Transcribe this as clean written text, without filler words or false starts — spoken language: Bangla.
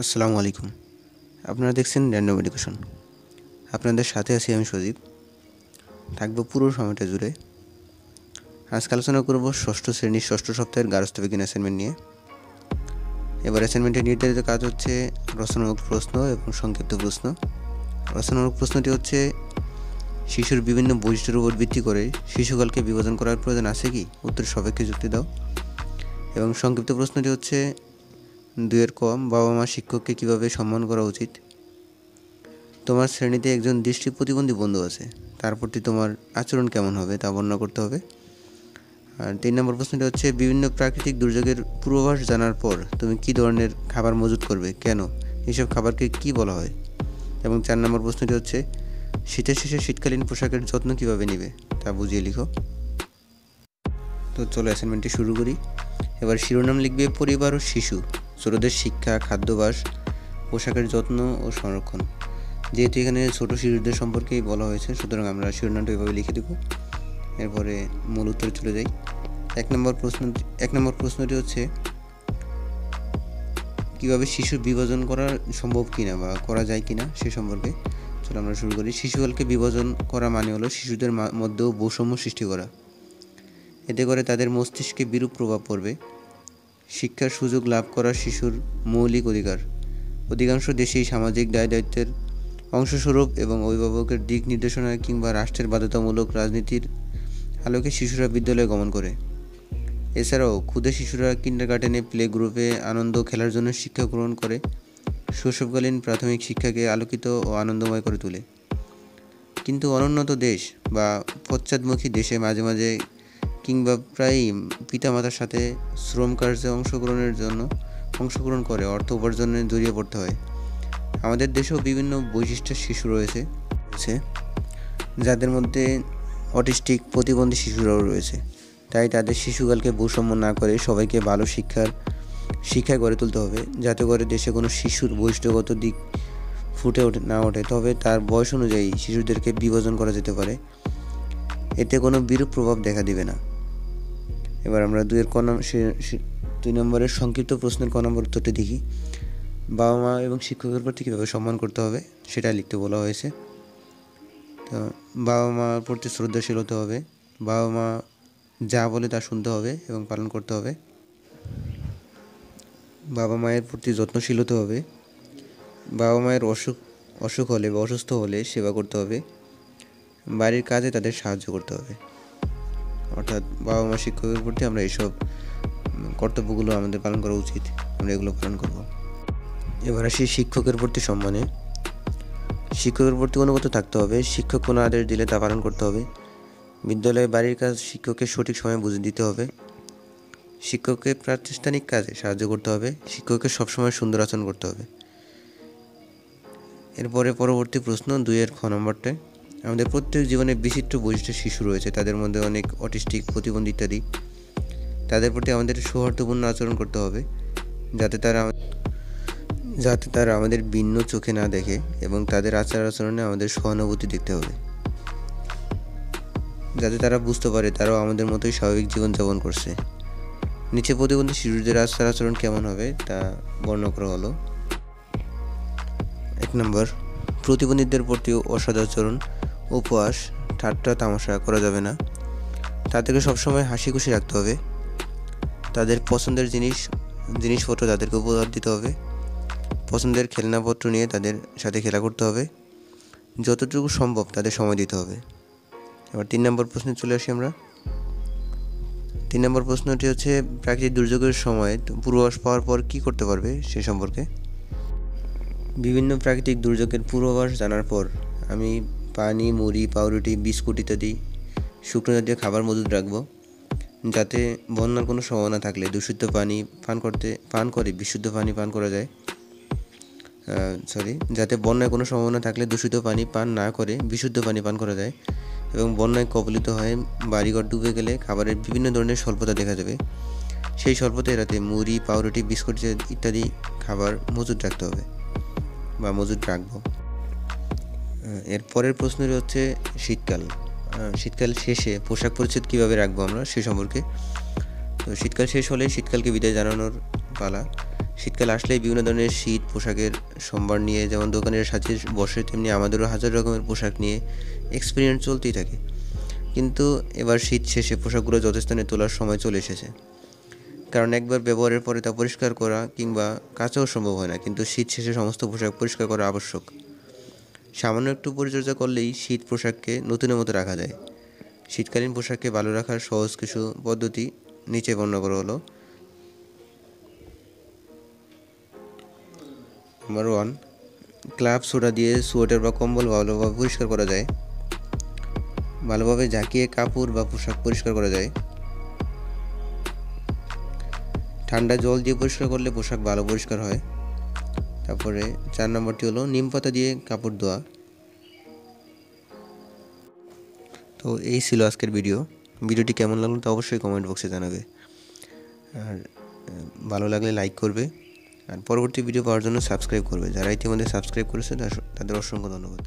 আসসালামু আলাইকুম। আপনারা দেখছেন র্যান্ডম এডুকেশন। আপনাদের সাথে আছি আমি সজীব। থাকবো পুরো সময়টা জুড়ে। আজকে আলোচনা করব ষষ্ঠ শ্রেণীর ষষ্ঠ সপ্তাহের গার্হস্থ্য বিজ্ঞান অ্যাসাইনমেন্ট নিয়ে। এবার অ্যাসাইনমেন্টের নির্ধারিত কাজ হচ্ছে রচনামূলক প্রশ্ন এবং সংক্ষিপ্ত প্রশ্ন। রচনামূলক প্রশ্নটি হচ্ছে শিশুর বিভিন্ন বৈশিষ্ট্যের উপর ভিত্তি করে শিশুকালকে বিভাজন করার প্রয়োজন আছে কি, উত্তর সাপেক্ষে যুক্তি দাও। এবং সংক্ষিপ্ত প্রশ্নটি হচ্ছে 2 ক, বাবা মা শিক্ষককে কীভাবে সম্মান করা উচিত। তোমার শ্রেণীতে একজন দৃষ্টি প্রতিবন্ধী বন্ধু আছে, তার প্রতি তোমার আচরণ কেমন হবে তা বর্ণনা করতে হবে। আর 3 নম্বর প্রশ্নটি হচ্ছে বিভিন্ন প্রাকৃতিক দুর্যোগের পূর্বাভাস জানার পর তুমি কী ধরনের খাবার মজুত করবে, কেন, এসব খাবারকে কী বলা হয়। এবং 4 নম্বর প্রশ্নটি হচ্ছে শীতের শেষে শীতকালীন পোশাকের যত্ন কীভাবে নেবে তা বুঝিয়ে লিখো। তো চলো অ্যাসাইনমেন্টটি শুরু করি। এবার শিরোনাম লিখবে পরিবার ও শিশু, ছোটদের শিক্ষা, খাদ্যাভ্যাস, পোশাকের যত্ন ও সংরক্ষণ। যেহেতু এখানে ছোট শিশুদের সম্পর্কেই বলা হয়েছে, সুতরাং আমরা শিরোনামটা এভাবে লিখে দেব। এরপরে মূল উত্তরে চলে যাই। এক নম্বর প্রশ্নটি হচ্ছে কীভাবে শিশুর বিভাজন করা সম্ভব কিনা বা করা যায় কিনা সে সম্পর্কে। চলো আমরা শুরু করি। শিশুকালকে বিভাজন করা মানে হলো শিশুদের মধ্যেও বৈষম্য সৃষ্টি করা। এতে করে তাদের মস্তিষ্কে বিরূপ প্রভাব পড়বে। শিক্ষার সুযোগ লাভ করা শিশুর মৌলিক অধিকার। অধিকাংশ দেশেই সামাজিক দায়-দায়িত্বের অংশস্বরূপ এবং অভিভাবকের দিক নির্দেশনা কিংবা রাষ্ট্রের বাধ্যতামূলক রাজনীতির আলোকে শিশুরা বিদ্যালয়ে গমন করে। এছাড়াও ক্ষুদে শিশুরা কিন্ডারগার্টেনে, প্লে গ্রুপে আনন্দ খেলার জন্য শিক্ষা গ্রহণ করে শৈশবকালীন প্রাথমিক শিক্ষাকে আলোকিত ও আনন্দময় করে তোলে। কিন্তু অনুন্নত দেশ বা পশ্চাদমুখী দেশে মাঝে মাঝে কিংবা প্রায়ই পিতামাতার সাথে শ্রম কার্যে অংশগ্রহণ করে অর্থ উপার্জনে জড়িয়ে পড়তে হয়। আমাদের দেশেও বিভিন্ন বৈশিষ্ট্যের শিশু রয়েছে, যাদের মধ্যে অটিস্টিক প্রতিবন্ধী শিশুরাও রয়েছে। তাই তাদের শিশুকালকে বৈষম্য না করে সবাইকে ভালো শিক্ষায় গড়ে তুলতে হবে, যাতে করে দেশে কোনো শিশুর বৈশিষ্ট্যগত দিক ফুটে না ওঠে। তবে তার বয়স অনুযায়ী শিশুদেরকে বিভাজন করা যেতে পারে, এতে কোনো বিরূপ প্রভাব দেখা দিবে না। এবার আমরা 2 নম্বরের সংক্ষিপ্ত প্রশ্নের ক নম্বর উত্তরটি দেখি। বাবা মা এবং শিক্ষকের প্রতি কীভাবে সম্মান করতে হবে সেটা লিখতে বলা হয়েছে। তো বাবা মার প্রতি শ্রদ্ধাশীল হতে হবে, বাবা মা যা বলে তা শুনতে হবে এবং পালন করতে হবে। বাবা মায়ের প্রতি যত্নশীল হতে হবে। বাবা মায়ের অসুখ হলে বা অসুস্থ হলে সেবা করতে হবে। বাড়ির কাজে তাদের সাহায্য করতে হবে। অর্থাৎ বাবা মা শিক্ষকের প্রতি আমরা এইসব কর্তব্যগুলো আমাদের পালন করা উচিত, আমরা এগুলো পালন করব। এবার আসি শিক্ষকের প্রতি সম্মানে। শিক্ষকের প্রতি অনুগত থাকতে হবে। শিক্ষক কোনো আদেশ দিলে তা পালন করতে হবে। বিদ্যালয়ে বাড়ির কাজ শিক্ষককে সঠিক সময়ে বুঝে দিতে হবে। শিক্ষককে প্রাতিষ্ঠানিক কাজে সাহায্য করতে হবে। শিক্ষককে সবসময় সুন্দর আচরণ করতে হবে। এরপরে পরবর্তী প্রশ্ন 2 খ নম্বরটায়, আমাদের প্রত্যেক জীবনে বিচিত্র বৈশিষ্ট্যের শিশু রয়েছে, তাদের মধ্যে অনেক অটিস্টিক, প্রতিবন্ধী ইত্যাদি। তাদের প্রতি আমাদের সৌহার্দ্যপূর্ণ আচরণ করতে হবে, যাতে তারা আমাদের ভিন্ন চোখে না দেখে, এবং তাদের আচার আচরণে আমাদের সহানুভূতি দেখতে হবে, যাতে তারা বুঝতে পারে তারাও আমাদের মতোই স্বাভাবিক জীবনযাপন করছে। নিচে প্রতিবন্ধী শিশুদের আচার আচরণ কেমন হবে তা বর্ণনা করা হলো। 1 নম্বর, প্রতিবন্ধীদের প্রতি অসদাচরণ, উপহাস, ঠাট্টা তামাশা করা যাবে না। তাদেরকে সবসময় হাসি খুশি রাখতে হবে। তাদের পছন্দের জিনিসপত্র তাদেরকে উপহার দিতে হবে। পছন্দের খেলনাপত্র নিয়ে তাদের সাথে খেলা করতে হবে। যতটুকু সম্ভব তাদের সময় দিতে হবে। এবার 3 নম্বর প্রশ্নে চলে আসি আমরা। 3 নম্বর প্রশ্নটি হচ্ছে প্রাকৃতিক দুর্যোগের সময় পূর্বাভাস পাওয়ার পর কী করতে পারবে সে সম্পর্কে। বিভিন্ন প্রাকৃতিক দুর্যোগের পূর্বাভাস জানার পর আমি পানি, মুড়ি, পাউরুটি, বিস্কুট ইত্যাদি শুকনো জাতীয় খাবার মজুদ রাখবো, যাতে বন্যার কোনো সম্ভাবনা থাকলে দূষিত পানি বিশুদ্ধ পানি পান করা যায়। যাতে বন্যায় কোনো সম্ভাবনা থাকলে দূষিত পানি পান না করে বিশুদ্ধ পানি পান করা যায়, এবং বন্যায় কবলিত হয়ে বাড়িঘর ডুবে গেলে খাবারের বিভিন্ন ধরনের স্বল্পতা দেখা যাবে। সেই স্বল্পতা এড়াতে মুড়ি, পাউরুটি, বিস্কুট ইত্যাদি খাবার মজুদ রাখতে হবে বা মজুদ রাখবো। এর পরের প্রশ্নটি হচ্ছে শীতকাল শেষে পোশাক পরিচ্ছদ কীভাবে রাখবো আমরা সে সম্পর্কে। তো শীতকাল শেষ হলে শীতকালকে বিদায় জানানোর পালা। শীতকাল আসলেই বিভিন্ন ধরনের শীত পোশাকের সম্ভার নিয়ে যেমন দোকানের সাথে বসে, তেমনি আমাদেরও হাজার রকমের পোশাক নিয়ে এক্সপেরিমেন্ট চলতেই থাকে। কিন্তু এবার শীত শেষে পোশাকগুলো যথাস্থানে তোলার সময় চলে এসেছে। কারণ একবার ব্যবহারের পরে তা পরিষ্কার করা কিংবা কাচাও সম্ভব হয় না, কিন্তু শীত শেষে সমস্ত পোশাক পরিষ্কার করা আবশ্যক। সামান্য একটু পরিচর্যা করলেই শীত পোশাককে নতুনের মতো রাখা যায়। শীতকালীন পোশাককে ভালো রাখার সহজ কিছু পদ্ধতি নিচে বর্ণনা করা হলো। নাম্বার 1, ক্লাব সোডা দিয়ে সোয়েটার বা কম্বল ভালোভাবে পরিষ্কার করা যায়। ভালোভাবে ঝাঁকিয়ে কাপড় বা পোশাক পরিষ্কার করা যায়। ঠান্ডা জল দিয়ে পরিষ্কার করলে পোশাক ভালো পরিষ্কার হয়। তারপরে 4 নম্বরটি হলো নিম পাতা দিয়ে কাপড় ধোয়া। তো এই ছিল আজকের ভিডিওটি কেমন লাগলো তা অবশ্যই কমেন্ট বক্সে জানাবে। আর ভালো লাগলে লাইক করবে, আর পরবর্তী ভিডিও পাওয়ার জন্য সাবস্ক্রাইব করবে। যারা ইতিমধ্যে সাবস্ক্রাইব করেছে তাদের অসংখ্য ধন্যবাদ।